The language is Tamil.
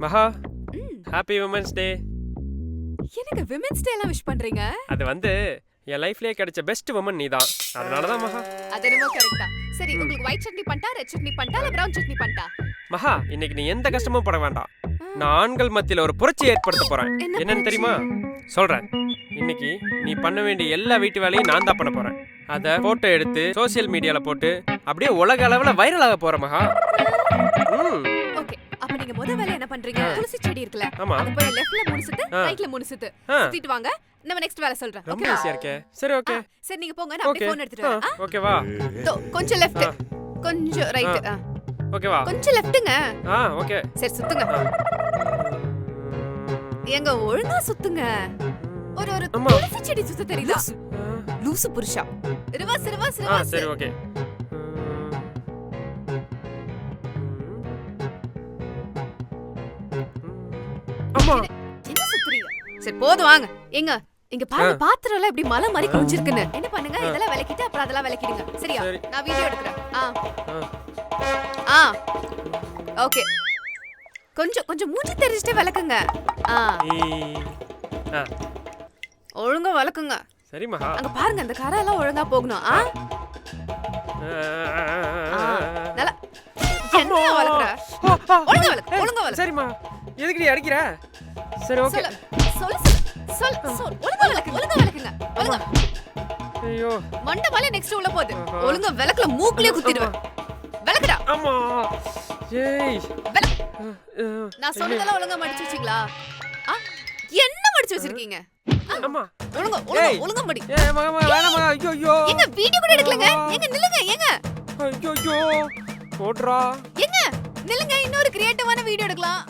மகா ஹாப்பி விமன்ஸ் டே. எனக்கு விமென்ஸ் டே எல்லாம் விஷ் பண்றீங்க? அது வந்து என் லைஃப்லயே கிடைச்ச பெஸ்ட் உமன் நீதான், அதனால தான் மகா. அது என்னமோ கரெக்ட் தான். சரி, உங்களுக்கு ஒயிட் சட்னி பண்ணட்டா, ரெட் சட்னி பண்ணட்டா, இல்ல பிரவுன் சட்னி பண்ணட்டா? மகா, இன்னைக்கு நீ எந்த கஷ்டமும் பட வேண்டாம். நான் ஆண்கள் மத்தியில ஒரு புரட்சி ஏற்படுத்த போறேன். என்னன்னு தெரியுமா? சொல்றேன். இன்னைக்கு நீ பண்ண வேண்டிய எல்லா வீட்டு வேலையும் நான் தான் பண்ண போறேன். அத போட்டோ எடுத்து சோசியல் மீடியால போட்டு அப்படியே உலக அளவுல வைரல் ஆக போற மகா. ஓகே, அப்ப நீங்க முத வேலை என்ன பண்றீங்க? துளசி செடி இருக்குல, ஆமா, அத போய் லெஃப்ட்ல 3 சுத்து, ரைட்ல 3 சுத்து சுத்திட்டு வாங்க. நம்ம நெக்ஸ்ட் வேலை சொல்றேன். ரொம்ப ஈஸியா இருக்கே. சரி ஓகே. சரி நீங்க போங்க, நான் அப்படியே ஃபோன் எடுத்துட்டு வரேன். ஓகேவா? கொஞ்சம் லெஃப்ட், கொஞ்சம் ரைட். ஓகேவா? கொஞ்சம் லெஃப்ட்ங்க. ஓகே. சரி சுத்துங்க. எங்க ஒழுங்கா சுத்துங்க. ஒரு துளசி செடி சுத்த தெரியுதா? லூசு புருஷா. Reverse reverse reverse. சரி ஓகே. அம்மா என்ன சுத்துறீங்க? சரி போது வாங்க. எங்க இங்க பாருங்க, பாத்திரம் எல்லாம் இப்படி மலை மாதிரி குஞ்சிருக்குன்னு. என்ன பண்ணுங்க, இதெல்லாம் விலக்கிட்டு அப்புறம் அதெல்லாம் விலக்கிடுங்க. சரியா? நான் வீடியோ எடுக்கறேன். ஓகே. கொஞ்சம் மூஞ்சி தெரிஞ்சிட்டே விலக்குங்க. ஒழுங்கா விலக்குங்க. சரி மகா. அங்க பாருங்க, அந்த கரை எல்லாம் ஒழுங்கா போகணும். நல்லா என்ன விலக்குற? ஒழுங்கா விலக்கு, ஒழுங்கா விலக்கு. சரிமா. எதுக்கு நீ அடிக்கிற? சரி ஓகே. சொல் ஒழுங்கா விலக்கு, ஒழுங்கா விலக்குங்க. ஒழுங்கா. ஐயோ, மண்ட மேல நெக்ஸ்ட் உள்ள போகுது. ஒழுங்கா விலக்குல மூக்குலயே குத்திடுவேன். விலக்குடா. அம்மா. ஏய். நான் சொன்னதெல்லாம் ஒழுங்கா மடிச்சு வச்சீங்களா? என்ன மடிச்சு வச்சிருக்கீங்க? அம்மா. ஒழுங்கா மடி. ஏய் மகா வேணாமா. ஐயோ ஐயோ. எங்க வீடியோ கூட எடுக்கலங்க. எங்க நில்லுங்க, எங்க. ஐயோ ஐயோ. போடுறா. எங்க நில்லுங்க, இன்னொரு கிரியேட்டிவான வீடியோ எடுக்கலாம்.